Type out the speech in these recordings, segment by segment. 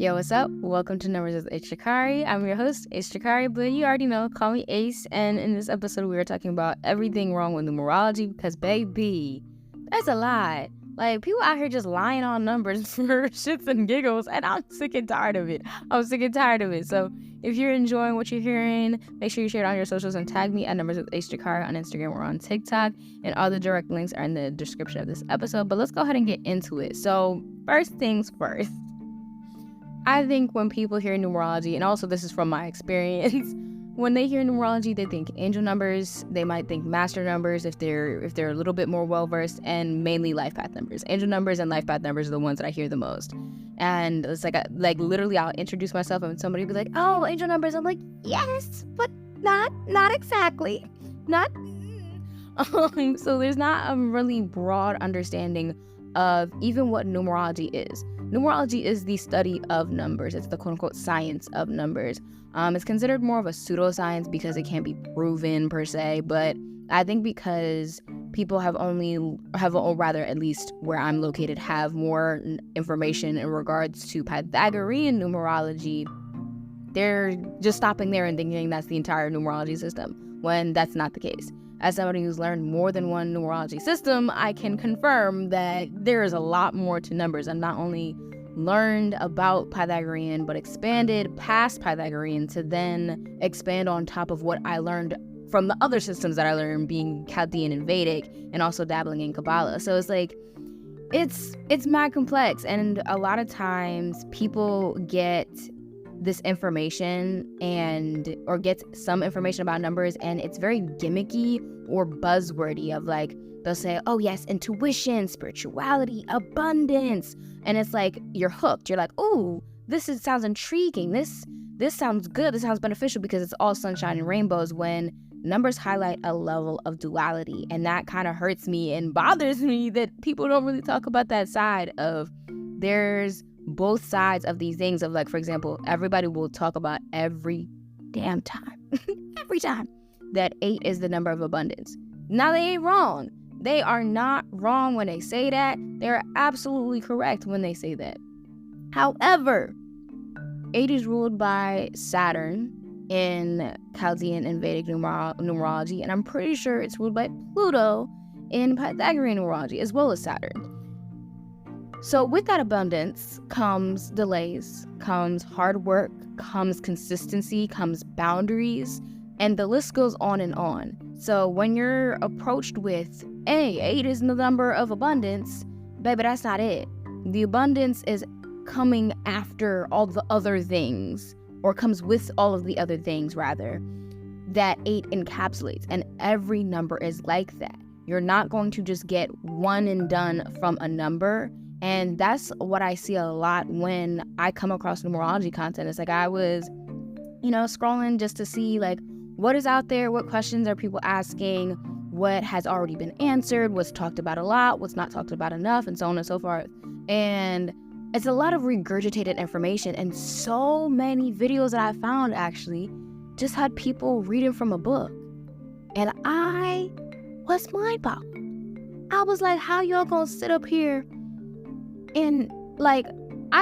Yo, what's up? Welcome to Numbers with Ace Shikari. I'm your host, Ace Shikari, but you already know, call me Ace. And in this episode, we are talking about everything wrong with numerology because, baby, that's a lie. Like, people out here just lying on numbers for shits and giggles, and I'm sick and tired of it. So if you're enjoying what you're hearing, make sure you share it on your socials and tag me at Numbers with Ace Shikari on Instagram or on TikTok. And all the direct links are in the description of this episode. But let's go ahead and get into it. So first things first. I think when people hear numerology, and also this is from my experience, when they hear numerology, they think angel numbers. They might think master numbers if they're a little bit more well-versed, and mainly life path numbers. Angel numbers and life path numbers are the ones that I hear the most. And it's like literally I'll introduce myself and somebody will be like, oh, angel numbers. I'm like, yes, but not exactly. So there's not a really broad understanding of even what numerology is. Numerology is the study of numbers. It's the quote-unquote science of numbers. It's considered more of a pseudoscience because it can't be proven per se, but I think because people or rather at least where I'm located, have more information in regards to Pythagorean numerology, they're just stopping there and thinking that's the entire numerology system, when that's not the case. As somebody who's learned more than one numerology system, I can confirm that there is a lot more to numbers. I've not only learned about Pythagorean, but expanded past Pythagorean to then expand on top of what I learned from the other systems that I learned, being Chaldean and Vedic, and also dabbling in Kabbalah. So it's like, it's mad complex. And a lot of times people get this information or get some information about numbers, and it's very gimmicky or buzzwordy of like, they'll say, oh yes, intuition, spirituality, abundance, and it's like you're hooked. You're like, oh, sounds intriguing, this sounds good, this sounds beneficial, because it's all sunshine and rainbows, when numbers highlight a level of duality. And that kind of hurts me and bothers me that people don't really talk about that side of, there's both sides of these things of, like, for example, everybody will talk about every damn time every time that 8 is the number of abundance. Now, they ain't wrong. They are not wrong when they say that. They're absolutely correct when they say that. However, 8 is ruled by Saturn in Chaldean and Vedic numerology, and I'm pretty sure it's ruled by Pluto in Pythagorean numerology, as well as Saturn. So with that abundance comes delays, comes hard work, comes consistency, comes boundaries, and the list goes on and on. So when you're approached with, hey, 8 is the number of abundance, baby, that's not it. The abundance is coming after all the other things, or comes with all of the other things, rather, that 8 encapsulates. And every number is like that. You're not going to just get one and done from a number. And that's what I see a lot when I come across numerology content. It's like I was, scrolling just to see, like, what is out there, what questions are people asking, what has already been answered, what's talked about a lot, what's not talked about enough, and so on and so forth. And it's a lot of regurgitated information, and so many videos that I found actually just had people reading from a book. And I was mind-boggled. I was like, how y'all gonna sit up here and, like,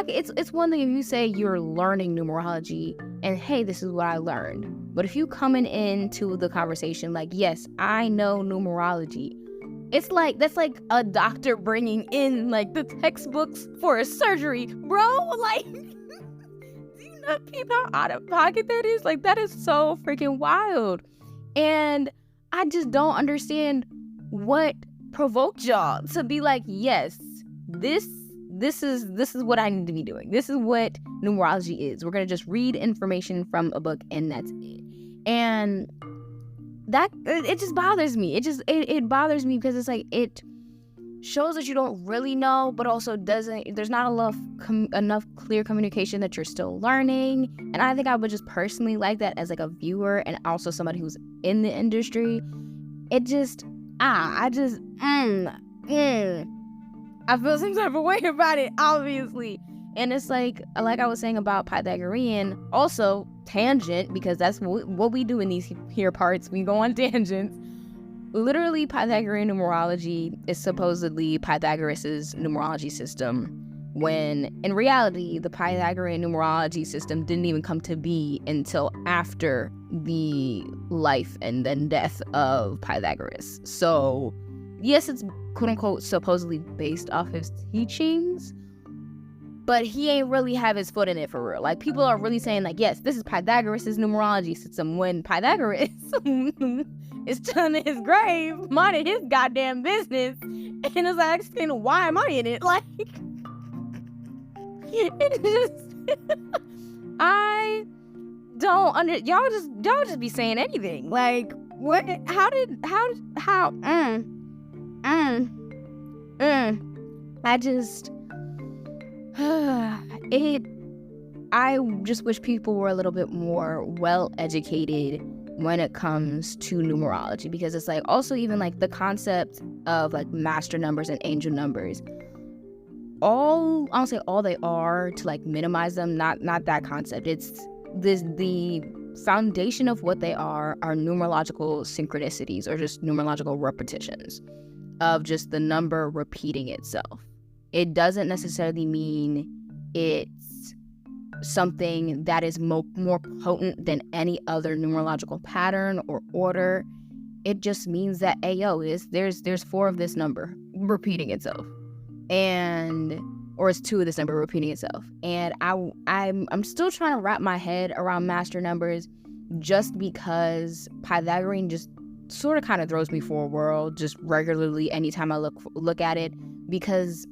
it's one thing if you say you're learning numerology and, hey, this is what I learned. But if you coming into the conversation like, yes, I know numerology, it's like, that's like a doctor bringing in, like, the textbooks for a surgery, bro. Like, do you not peep how out of pocket that is? Like, that is so freaking wild. And I just don't understand what provoked y'all to be like, yes, this is what I need to be doing. This is what numerology is. We're going to just read information from a book and that's it. And that, it just bothers me. It bothers me because it's like, it shows that you don't really know, but also there's not enough clear communication that you're still learning. And I think I would just personally like that as like a viewer and also somebody who's in the industry. It just, I feel some type of way about it, obviously. And it's like I was saying about Pythagorean, also tangent, because that's what we do in these here parts. We go on tangents. Literally, Pythagorean numerology is supposedly Pythagoras' numerology system. when in reality, the Pythagorean numerology system didn't even come to be until after the life and then death of Pythagoras. So, yes, it's quote-unquote supposedly based off his teachings, but he ain't really have his foot in it for real. Like, people are really saying, like, yes, this is Pythagoras' numerology system, when Pythagoras is chilling in his grave, minding his goddamn business, and it's like, why am I in it? Like, it just I don't y'all just be saying anything. Like, what? How I just I just wish people were a little bit more well educated when it comes to numerology, because it's like, also even like the concept of like master numbers and angel numbers, I don't say all they are to like minimize them, not that concept. It's the foundation of what they are numerological synchronicities, or just numerological repetitions of just the number repeating itself. It doesn't necessarily mean it's something that is more potent than any other numerological pattern or order. It just means that there's 4 of this number repeating itself, or it's 2 of this number repeating itself. And I'm still trying to wrap my head around master numbers, just because Pythagorean just sort of kind of throws me for a whirl just regularly anytime I look at it, because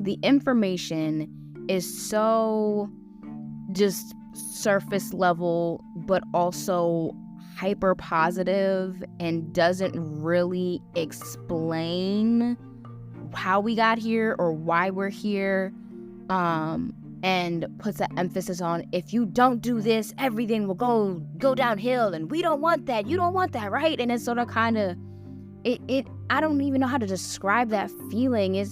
the information is so just surface level, but also hyper positive, and doesn't really explain how we got here or why we're here, and puts that emphasis on, if you don't do this, everything will go downhill, and we don't want that, you don't want that, right? And it's sort of kind of I don't even know how to describe that feeling.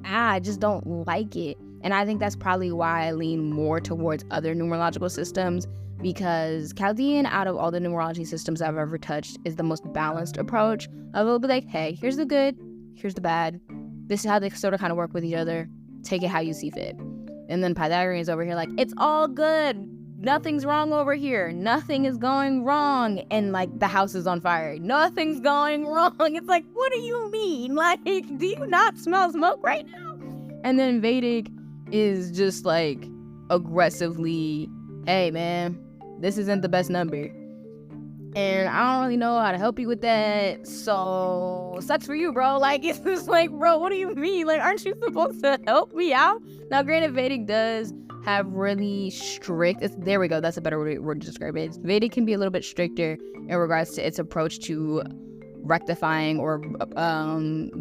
I just don't like it. And I think that's probably why I lean more towards other numerological systems, because Chaldean, out of all the numerology systems I've ever touched, is the most balanced approach. It'll be like, hey, here's the good, here's the bad. This is how they sort of kind of work with each other. Take it how you see fit. And then Pythagorean's over here like, it's all good. Nothing's wrong over here. Nothing is going wrong. And like, the house is on fire. Nothing's going wrong. It's like, what do you mean? Like, do you not smell smoke right now? And then Vedic is just like aggressively, hey man, this isn't the best number, and I don't really know how to help you with that, so sucks for you, bro. Like, it's just like, bro, what do you mean? Like, aren't you supposed to help me out? Now granted, Vedic does have really strict, there we go, that's a better word to describe it. Vedic can be a little bit stricter in regards to its approach to rectifying or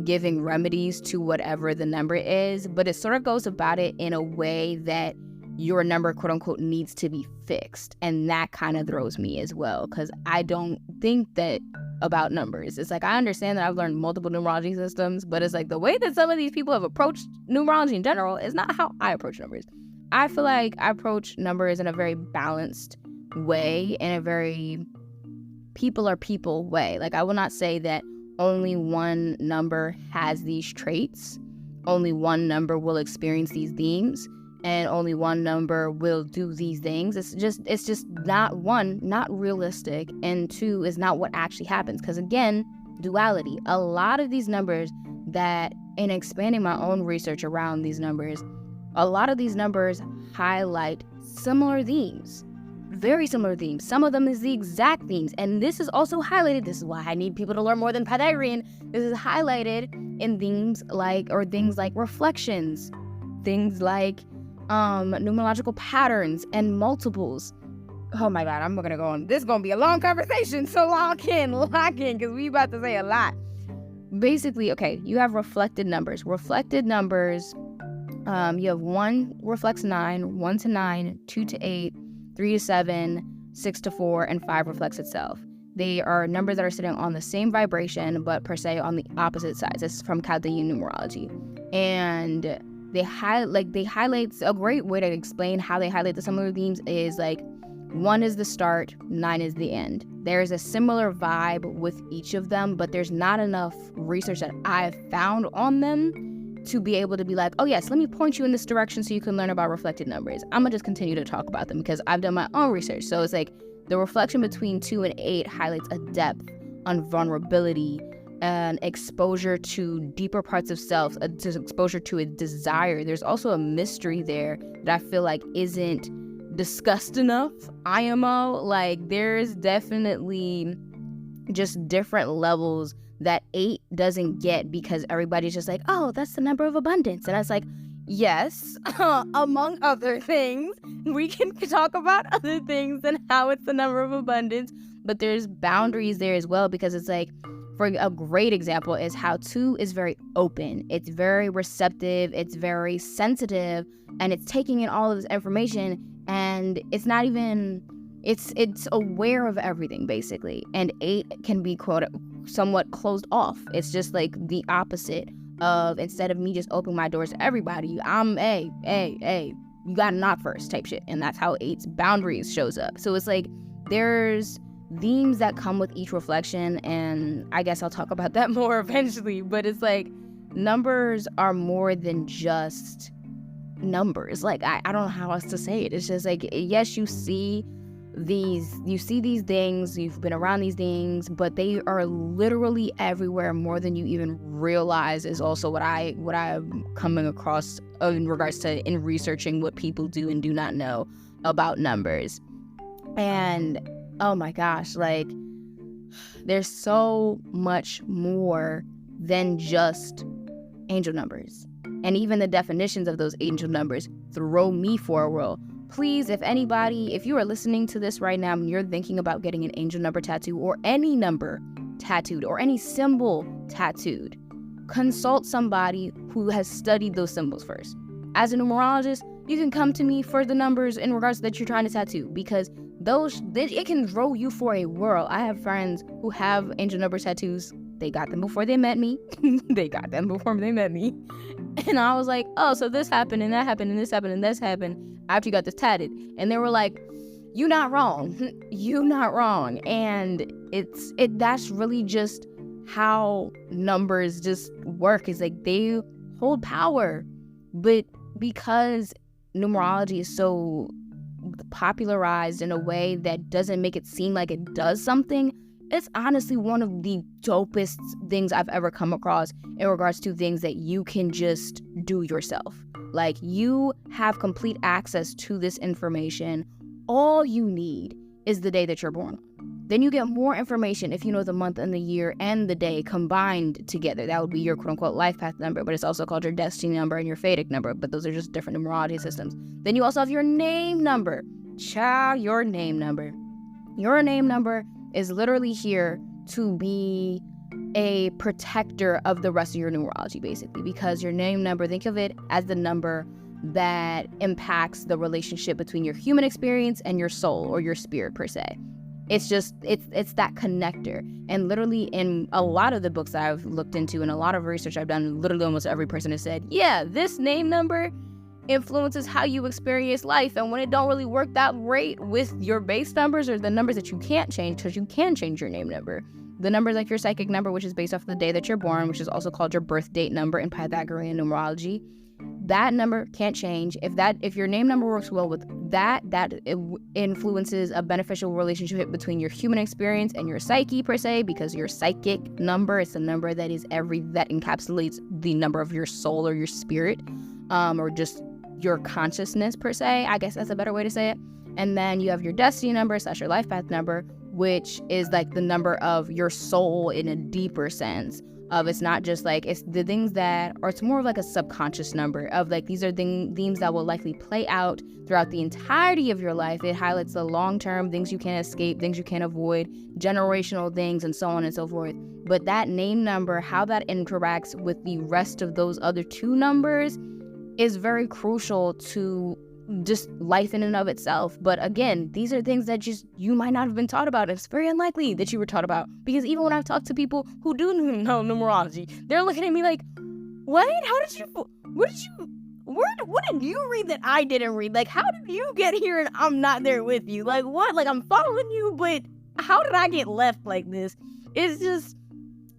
giving remedies to whatever the number is, but it sort of goes about it in a way that your number, quote unquote, needs to be fixed. And that kind of throws me as well, because I don't think that about numbers. It's like, I understand that I've learned multiple numerology systems, but it's like the way that some of these people have approached numerology in general is not how I approach numbers. I feel like I approach numbers in a very balanced way, in a very people are people way. Like, I will not say that only one number has these traits, only one number will experience these themes, and only one number will do these things. It's just not, one, not realistic, and 2, is not what actually happens. Because again, duality. A lot of these numbers that, in expanding my own research around these numbers, a lot of these numbers highlight similar themes. Very similar themes. Some of them is the exact themes. And this is also highlighted. This is why I need people to learn more than Pythagorean. This is highlighted in things like reflections, things like numerological patterns and multiples. Oh my God, I'm gonna go on. This is gonna be a long conversation, so lock in, because we about to say a lot. Basically, okay, you have reflected numbers. Reflected numbers, you have 1 reflects 9, 1 to 9, 2 to 8, 3 to 7, 6 to 4, and 5 reflects itself. They are numbers that are sitting on the same vibration, but per se on the opposite sides. This is from Chaldean numerology. And they highlight a great way to explain how they highlight the similar themes is like, 1 is the start, 9 is the end. There's a similar vibe with each of them, but there's not enough research that I've found on them to be able to be like, oh yes, let me point you in this direction so you can learn about reflected numbers. I'm gonna just continue to talk about them because I've done my own research. So it's like the reflection between 2 and 8 highlights a depth on vulnerability and exposure to deeper parts of self, exposure to a desire. There's also a mystery there that I feel like isn't discussed enough. IMO, like there's definitely just different levels that 8 doesn't get because everybody's just like, oh, that's the number of abundance. And I was like, yes, among other things, we can talk about other things than how it's the number of abundance, but there's boundaries there as well, because it's like, for a great example is how 2 is very open. It's very receptive. It's very sensitive, and it's taking in all of this information, and it's not even, it's aware of everything basically. And 8 can be somewhat closed off. It's just like the opposite of, instead of me just opening my doors to everybody, I'm you gotta knock first type shit. And that's how 8's boundaries shows up. So it's like there's themes that come with each reflection, and I guess I'll talk about that more eventually, but it's like numbers are more than just numbers. Like I don't know how else to say it. It's just like, yes, you see these things, you've been around these things, but they are literally everywhere more than you even realize, is also what I'm coming across in regards to in researching what people do and do not know about numbers. And oh my gosh, like there's so much more than just angel numbers. And even the definitions of those angel numbers throw me for a whirl. Please, if you are listening to this right now and you're thinking about getting an angel number tattoo or any number tattooed or any symbol tattooed, consult somebody who has studied those symbols first. As a numerologist, you can come to me for the numbers in regards that you're trying to tattoo, because it can throw you for a whirl. I have friends who have angel number tattoos. They got them before they met me. And I was like, oh, so this happened and that happened and this happened and this happened after you got this tatted. And they were like, you not wrong. You not wrong. And that's really just how numbers just work. Is like they hold power. But because numerology is so popularized in a way that doesn't make it seem like it does something, it's honestly one of the dopest things I've ever come across in regards to things that you can just do yourself. Like, you have complete access to this information. All you need is the day that you're born. Then you get more information if you know the month and the year and the day combined together. That would be your quote-unquote life path number, but it's also called your destiny number and your Vedic number, but those are just different numerology systems. Then you also have your name number. Your name number. Your name number is literally here to be a protector of the rest of your numerology, basically, because your name number, think of it as the number that impacts the relationship between your human experience and your soul or your spirit per se. It's that connector. And literally in a lot of the books that I've looked into and a lot of research I've done, literally almost every person has said, yeah, this name number influences how you experience life. And when it don't really work that great with your base numbers or the numbers that you can't change, because you can change your name number, the numbers like your psychic number, which is based off the day that you're born, which is also called your birth date number in Pythagorean numerology, that number can't change. If your name number works well with that it influences a beneficial relationship between your human experience and your psyche per se, because your psychic number is the number that encapsulates the number of your soul or your spirit, or just your consciousness per se. I guess that's a better way to say it. And then you have your destiny number / your life path number, which is like the number of your soul in a deeper sense. It's not just like, it's the things that, or it's more of like a subconscious number of like, these are themes that will likely play out throughout the entirety of your life. It highlights the long-term things you can't escape, things you can't avoid, generational things, and so on and so forth. But that name number, how that interacts with the rest of those other two numbers is very crucial to just life in and of itself. But again, these are things that just you might not have been taught about. It's very unlikely that you were taught about, because even when I've talked to people who do know numerology, they're looking at me like, what did you read that I didn't read? Like, how did you get here and I'm not there with you? Like, what? Like, I'm following you, but how did I get left like this? It's just,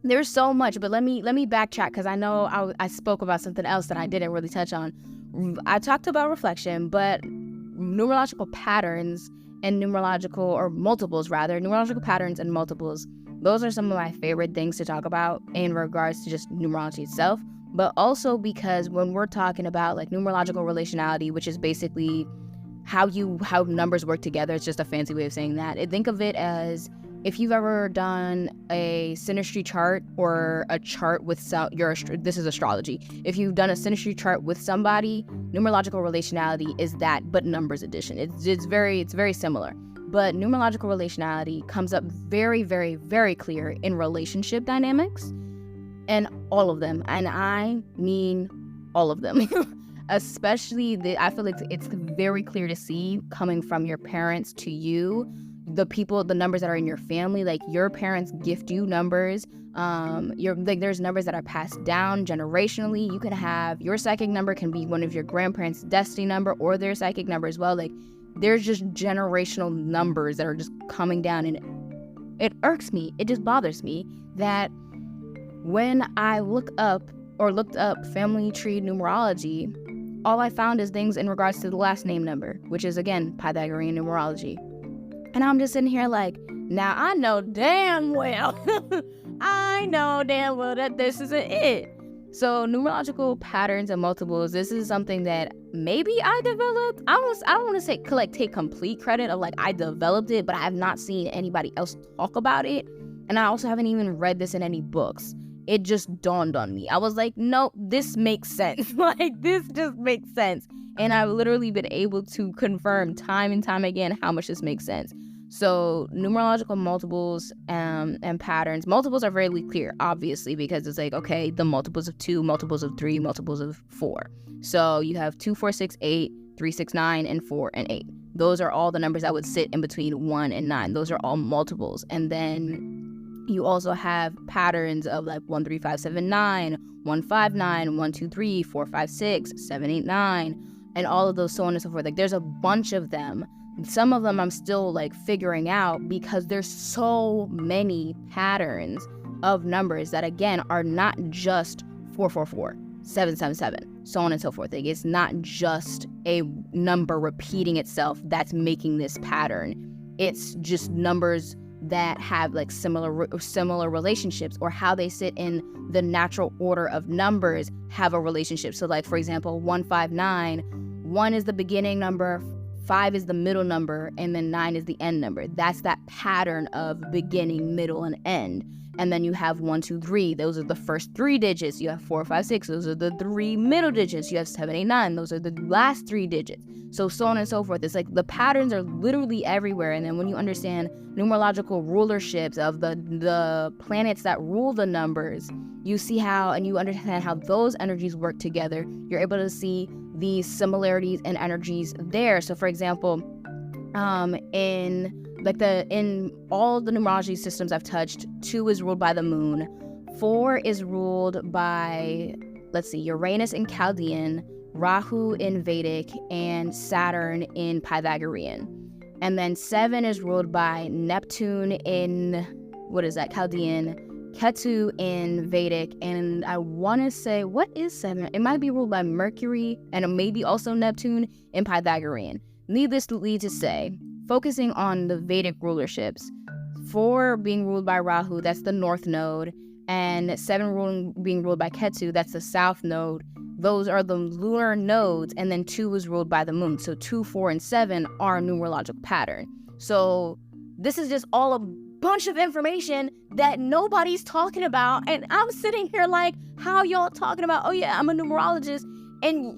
There's so much, but let me backtrack, because I know I spoke about something else that I didn't really touch on. I talked about reflection, but numerological patterns and numerological patterns and multiples, those are some of my favorite things to talk about in regards to just numerology itself, but also because when we're talking about like numerological relationality, which is basically how numbers work together, it's just a fancy way of saying that. Think of it as if you've ever done a synastry chart or a chart with this is astrology. If you've done a synastry chart with somebody, numerological relationality is that, but numbers addition. It's very similar. But numerological relationality comes up very, very, very clear in relationship dynamics, and all of them. And I mean all of them. Especially I feel like it's very clear to see coming from your parents to you, the numbers that are in your family. Like your parents gift you numbers. There's numbers that are passed down generationally. You can have your psychic number can be one of your grandparents' destiny number or their psychic number as well. Like there's just generational numbers that are just coming down, and it irks me. It just bothers me that when I looked up family tree numerology, all I found is things in regards to the last name number, which is, again, Pythagorean numerology. And I'm just sitting here like, now I know damn well that this isn't it. So numerological patterns and multiples, this is something that maybe I developed. I don't want to say take complete credit of like I developed it, but I have not seen anybody else talk about it. And I also haven't even read this in any books. It just dawned on me. I was like, no, this makes sense. Like, this just makes sense. And I've literally been able to confirm time and time again how much this makes sense. So numerological multiples and patterns. Multiples are very clear, obviously, because it's like, okay, the multiples of 2, multiples of 3, multiples of 4. So you have 2, 4, 6, 8, 3, 6, 9, and 4 and 8. Those are all the numbers that would sit in between 1 and 9. Those are all multiples. And then you also have patterns of like 1, 3, 5, 7, 9, 1, 5, 9, 1, 2, 3, 4, 5, 6, 7, 8, 9, and all of those, so on and so forth. Like there's a bunch of them. Some of them I'm still like figuring out because there's so many patterns of numbers that, again, are not just 444, 777, so on and so forth. Like it's not just a number repeating itself that's making this pattern. It's just numbers that have like similar relationships, or how they sit in the natural order of numbers have a relationship. So like, for example, 159, 1 is the beginning number, 5 is the middle number, and then 9 is the end number. That's that pattern of beginning, middle, and end. And then you have 1, 2, 3. Those are the first 3 digits. You have 4, 5, 6. Those are the 3 middle digits. You have 7, 8, 9. Those are the last 3 digits. So on and so forth. It's like the patterns are literally everywhere. And then when you understand numerological rulerships of the planets that rule the numbers, you see how, and you understand how those energies work together. You're able to see the similarities and energies there. So for example, in all the numerology systems I've touched, 2 is ruled by the moon, 4 is ruled by, Uranus in Chaldean, Rahu in Vedic, and Saturn in Pythagorean. And then 7 is ruled by Neptune in, Chaldean, Ketu in Vedic, and I want to say, what is 7? It might be ruled by Mercury and maybe also Neptune in Pythagorean. Needless to say, focusing on the Vedic rulerships, 4 being ruled by Rahu, that's the north node, and 7 being ruled by Ketu, that's the south node. Those are the lunar nodes, and then 2 is ruled by the moon. So 2, 4, and 7 are a numerological pattern. So this is just all a bunch of information that nobody's talking about, and I'm sitting here like, how y'all talking about, oh yeah, I'm a numerologist, and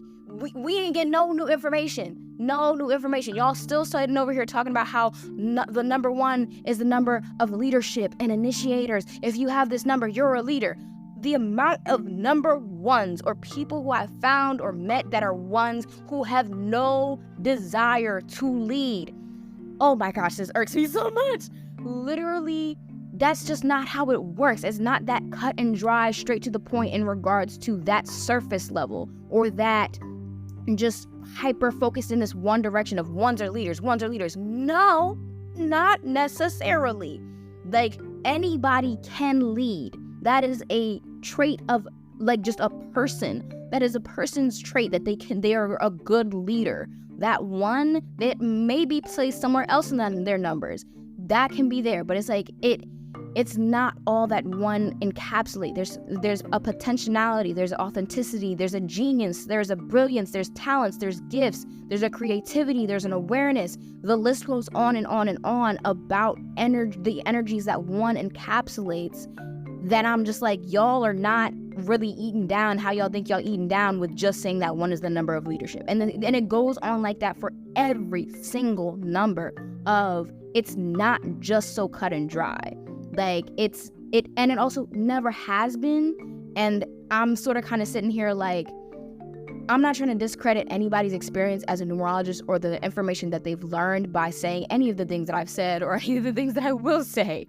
we ain't get no new information. Y'all still sitting over here talking about how the number 1 is the number of leadership and initiators. If you have this number, you're a leader. The amount of number 1s, or people who I've found or met that are 1s who have no desire to lead. Oh my gosh, this irks me so much. Literally, that's just not how it works. It's not that cut and dry, straight to the point in regards to that surface level, or that just hyper focused in this one direction of 1s are leaders. No, not necessarily. Like, anybody can lead. That is a trait of like just a person. That is a person's trait that they are a good leader. That one that may be placed somewhere else in their numbers, that can be there, but it's like it's not all that one encapsulate. There's a potentiality, there's authenticity, there's a genius, there's a brilliance, there's talents, there's gifts, there's a creativity, there's an awareness. The list goes on and on and on about the energies that one encapsulates, that I'm just like, y'all are not really eating down how y'all think y'all eating down with just saying that one is the number of leadership. And it goes on like that for every single number of, it's not just so cut and dry. Like and it also never has been. And I'm sort of kind of sitting here like, I'm not trying to discredit anybody's experience as a numerologist or the information that they've learned by saying any of the things that I've said or any of the things that I will say.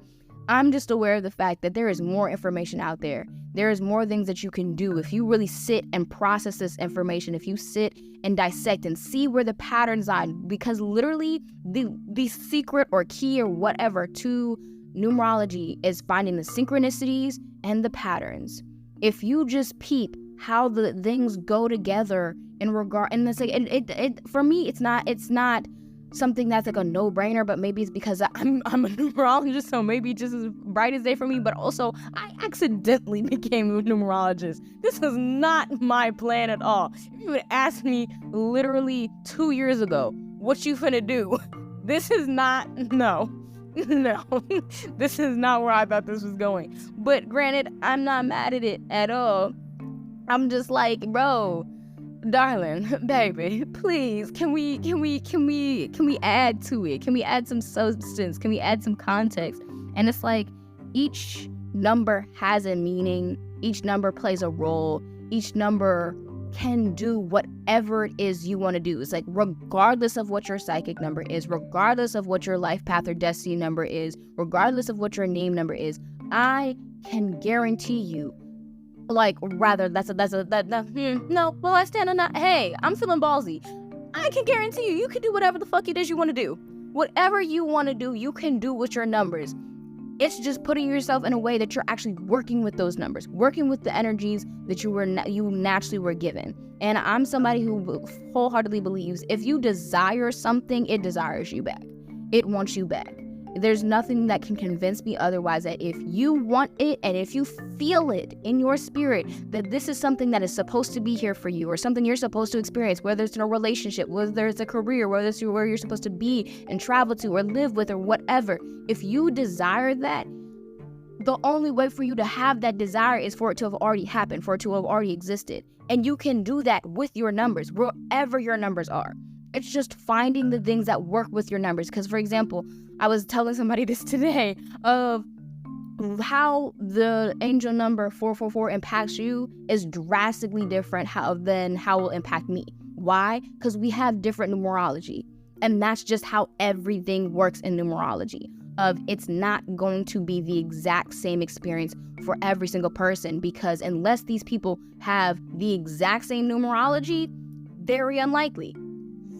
I'm just aware of the fact that there is more information out there. There is more things that you can do if you really sit and process this information, if you sit and dissect and see where the patterns are. Because literally the secret or key or whatever to numerology is finding the synchronicities and the patterns. If you just peep how the things go together in regard, and it's like it for me, it's not something that's like a no-brainer, but maybe it's because I'm a numerologist, so maybe just as bright as day for me. But also, I accidentally became a numerologist. This was not my plan at all. If you would ask me literally 2 years ago, what you finna do? This is not, no, this is not where I thought this was going. But granted, I'm not mad at it at all. I'm just like, bro, darling, baby, please, can we add to it? Can we add some substance? Can we add some context? And it's like, each number has a meaning. Each number plays a role. Each number can do whatever it is you want to do. It's like, regardless of what your psychic number is, regardless of what your life path or destiny number is, regardless of what your name number is, I can guarantee you, like, rather, no, well, I stand on that. Hey, I'm feeling ballsy. I can guarantee you can do whatever the fuck it is you want to do. Whatever you want to do, you can do with your numbers. It's just putting yourself in a way that you're actually working with those numbers, working with the energies that you naturally were given. And I'm somebody who wholeheartedly believes if you desire something, it desires you back. It wants you back. There's nothing that can convince me otherwise, that if you want it and if you feel it in your spirit that this is something that is supposed to be here for you, or something you're supposed to experience, whether it's in a relationship, whether it's a career, whether it's where you're supposed to be and travel to or live with or whatever, if you desire that, the only way for you to have that desire is for it to have already happened, for it to have already existed. And you can do that with your numbers, wherever your numbers are. It's just finding the things that work with your numbers. Because, for example, I was telling somebody this today of how the angel number 444 impacts you is drastically different than how it will impact me. Why? Because we have different numerology. And that's just how everything works in numerology. It's not going to be the exact same experience for every single person, because unless these people have the exact same numerology, very unlikely.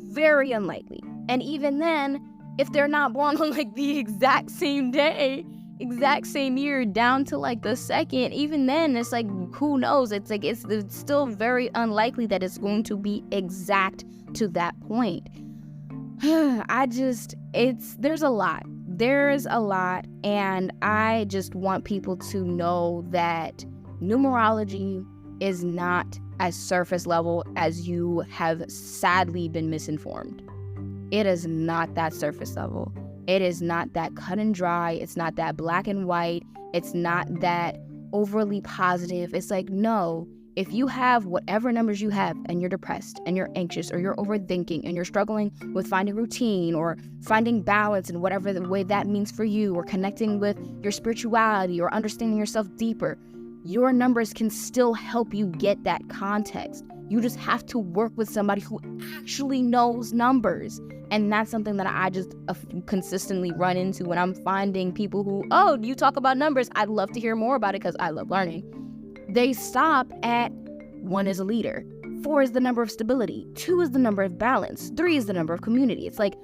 Very unlikely. And even then, if they're not born on like the exact same day, exact same year, down to like the second, even then it's like, who knows? It's like it's still very unlikely that it's going to be exact to that point. There's a lot, and I just want people to know that numerology is not as surface level as you have sadly been misinformed. It is not that surface level. It is not that cut and dry. It's not that black and white. It's not that overly positive. It's like, no, if you have whatever numbers you have and you're depressed and you're anxious or you're overthinking and you're struggling with finding routine or finding balance in whatever the way that means for you, or connecting with your spirituality or understanding yourself deeper, your numbers can still help you get that context. You just have to work with somebody who actually knows numbers. And that's something that I just consistently run into when I'm finding people who, oh, you talk about numbers, I'd love to hear more about it because I love learning. They stop at 1 is a leader, 4 is the number of stability, 2 is the number of balance, 3 is the number of community. It's like,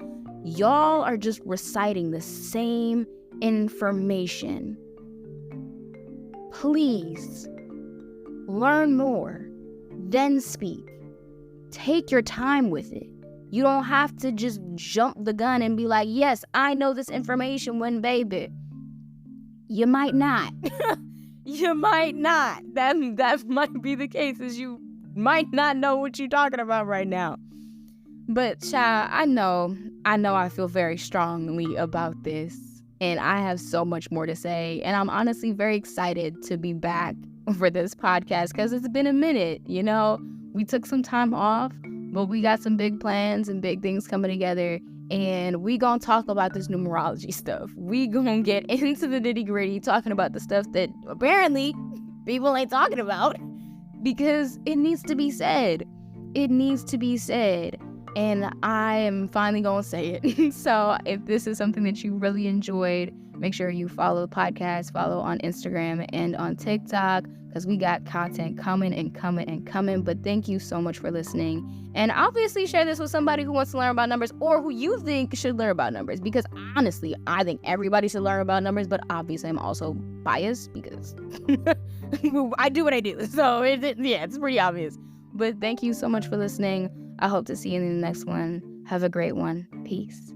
y'all are just reciting the same information please learn more, then speak. Take your time with it. You don't have to just jump the gun and be like, yes, I know this information, when baby, you might not. You might not. That might be the case, is you might not know what you're talking about right now. But child, I know I feel very strongly about this, and I have so much more to say, and I'm honestly very excited to be back for this podcast because it's been a minute. We took some time off, but we got some big plans and big things coming together, and we gonna talk about this numerology stuff. We gonna get into the nitty-gritty, talking about the stuff that apparently people ain't talking about, because it needs to be said. It needs to be said. And I am finally going to say it. So if this is something that you really enjoyed, make sure you follow the podcast, follow on Instagram and on TikTok, because we got content coming and coming and coming. But thank you so much for listening. And obviously share this with somebody who wants to learn about numbers, or who you think should learn about numbers. Because honestly, I think everybody should learn about numbers. But obviously I'm also biased because I do what I do. So it's pretty obvious. But thank you so much for listening. I hope to see you in the next one. Have a great one. Peace.